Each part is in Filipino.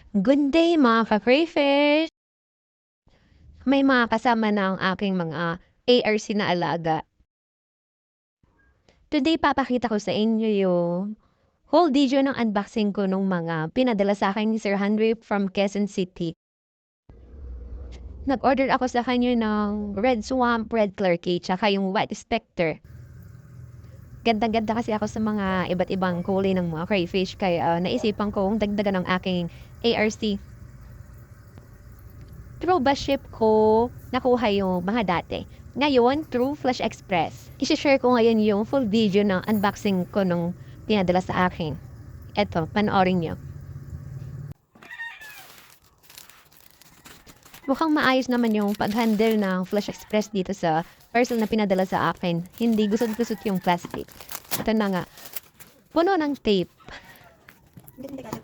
Good day mga ka-crayfish! May mga kasama na ang aking mga ARC na alaga. Today papakita ko sa inyo yung whole video ng unboxing ko nung mga pinadala sa akin ni Sir Henry from Quezon City. Nag-order ako sa kanya ng Red Swamp, Red Clarky, tsaka yung White Spectre. Ganda-ganda kasi ako sa mga iba't ibang kulay ng mga crayfish kaya naisipan kong dagdagan ng aking ARC. Through bus ship ko nakuha yung mga dati. Ngayon, through Flash Express. I-share ko ngayon yung full video ng unboxing ko nung pinadala sa akin. Eto, panoorin nyo. Mukhang maayos naman yung pag-handle ng Flash Express dito sa parcel na pinadala sa akin. Hindi gusot-gusot yung plastic. Ito na nga. Puno ng tape.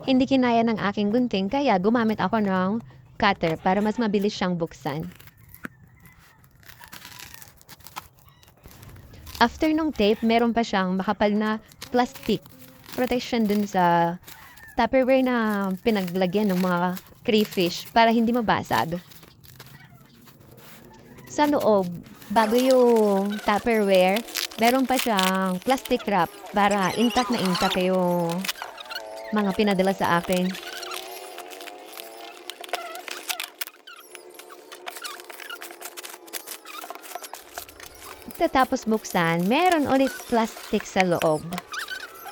Hindi kinaya ng aking gunting kaya gumamit ako ng cutter para mas mabilis siyang buksan. After nung tape, meron pa siyang makapal na plastic protection dun sa Tupperware na pinaglagyan ng mga crayfish para hindi mabasag. Sa loob, bago yung Tupperware, meron pa siyang plastic wrap para intact na intact yung mga pinadala sa akin. Tapos buksan, meron ulit plastic sa loob.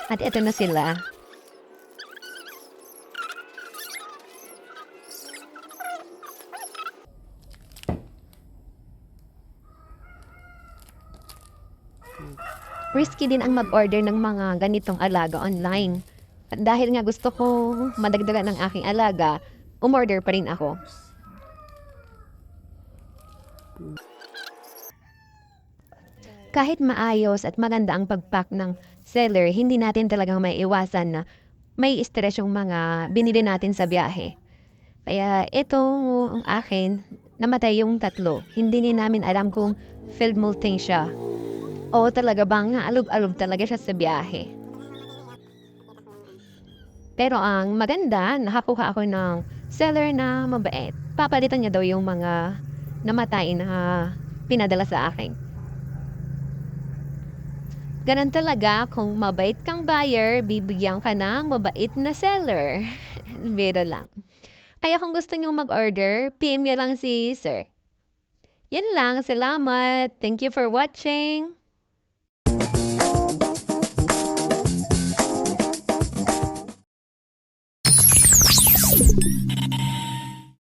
At ito na sila. Risky din ang mag-order ng mga ganitong alaga online. At dahil nga gusto ko madagdagan ng aking alaga, umorder pa rin ako. Kahit maayos at maganda ang pag-pack ng seller, hindi natin talagang maiiwasan na may stress yung mga binili natin sa biyahe. Kaya ito ang akin, namatay yung tatlo. Hindi din namin alam kung field molting siya. O talaga bang alog-alog talaga siya sa biyahe. Pero ang maganda, nakakuha ako ng seller na mabait. Papalitan niya daw yung mga namatay na pinadala sa akin. Ganun talaga, kung mabait kang buyer, bibigyan ka ng mabait na seller. Biro lang. Kaya kung gusto nyo mag-order, PM nyo lang si Sir. Yan lang, salamat. Thank you for watching.